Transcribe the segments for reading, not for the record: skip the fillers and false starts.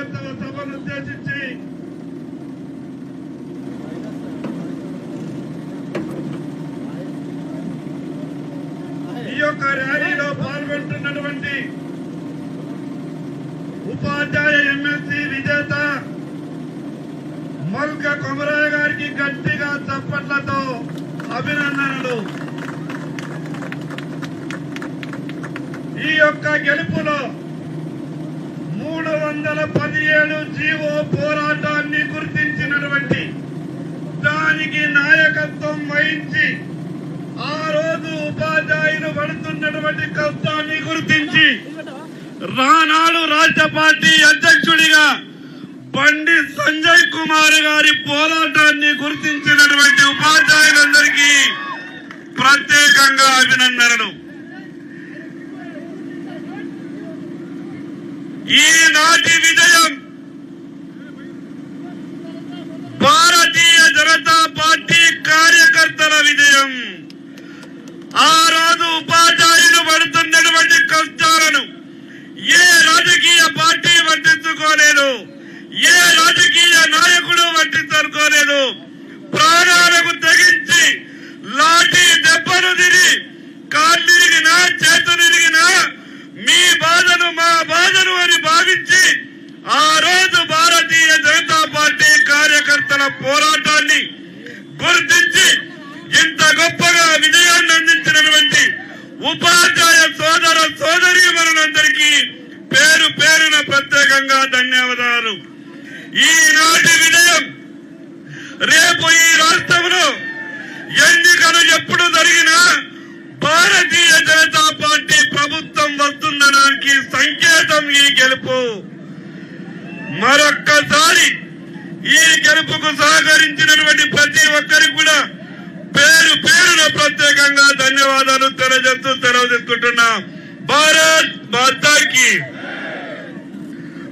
కార్యకర్తల సభను ఉద్దేశించి ఈ యొక్క ర్యాలీలో పాల్గొంటున్నటువంటి ఉపాధ్యాయ ఎమ్మెల్సీ విజేత మల్క కొమరయ్య గారికి గట్టిగా చప్పట్లతో అభినందనలు. ఈ యొక్క గెలుపులో 317 జీవో పోరాటాన్ని గుర్తించినటువంటి దానికి నాయకత్వం వహించి ఆ రోజు ఉపాధ్యాయులు పడుతున్నటువంటి కష్టాన్ని గుర్తించి రానాడు రాష్ట్ర పార్టీ అధ్యక్షుడిగా బండి సంజయ్ కుమార్ గారి పోరాటాన్ని గుర్తించినటువంటి ఉపాధ్యాయులందరికీ ప్రత్యేకంగా అభినందనలు. ఈనాటి విజయం భారతీయ జనతా పార్టీ కార్యకర్తల విజయం. ఆ రోజు ఉపాధ్యాయులు పడుతున్నటువంటి కష్టాలను ఏ రాజకీయ పార్టీ పట్టించుకోలేదు, ఏ రాజకీయ నాయకుడు పట్టించుకోలేదు. ప్రాణాలకు తెగించి లాఠీ దెబ్బలు తిరిగి కాళ్ళిరిగినా చేతులిరిగినా మీ బాధను మా బాధను అని భావించి ఆ రోజు భారతీయ జనతా పార్టీ కార్యకర్తల పోరాటాన్ని గుర్తించి ఇంత గొప్పగా విజయాన్ని అందించినటువంటి ఉపాధ్యాయ సోదర సోదరీమణులందరికీ పేరు పేరున ప్రత్యేకంగా ధన్యవాదాలు. ఈనాటి విజయం రేపు ఈ రాష్ట్రంలో ఎన్నికలు ఎప్పుడు జరిగినా భారతీయ జనతా పార్టీ ప్రభుత్వం వస్తుందనడానికి సంకేతం ఈ గెలుపు. మరొక్కసారి ఈ గెలుపుకు సహకరించినటువంటి ప్రతి ఒక్కరికి కూడా పేరు పేరున ప్రత్యేకంగా ధన్యవాదాలు తెలియజేస్తూ సెలవు తీసుకుంటున్నాం. భారత్ మాతాకి.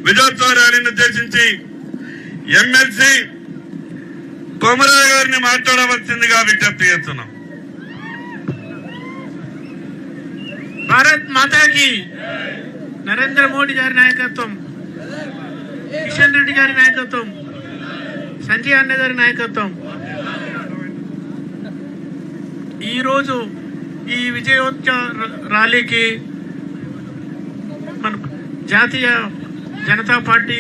విజయోత్సవ ర్యాలీని ఉద్దేశించి ఎమ్మెల్సీ కొమరయ్య గారిని మాట్లాడవలసిందిగా విజ్ఞప్తి చేస్తున్నాం. భారత్ మాతాకి. నరేంద్ర మోడీ గారి నాయకత్వం, కిషన్ రెడ్డి గారి నాయకత్వం, సంజయ్ అన్న గారి నాయకత్వం. ఈరోజు ఈ విజయోత్సవ ర్యాలీకి మన జాతీయ జనతా పార్టీ,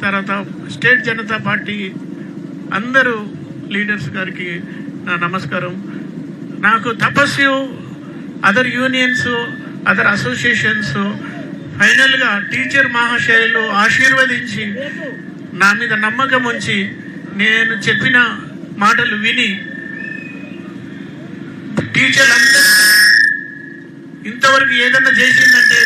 తర్వాత స్టేట్ జనతా పార్టీ అందరూ లీడర్స్ గారికి నా నమస్కారం. నాకు తపస్సు, అదర్ యూనియన్స్, అదర్ అసోసియేషన్స్ ఫైనల్గా టీచర్ మహాశయులు ఆశీర్వదించి నా మీద నమ్మకం ఉంచి నేను చెప్పిన మాటలు విని టీచర్లు అందరూ ఇంతవరకు ఏదన్నా చేసిందంటే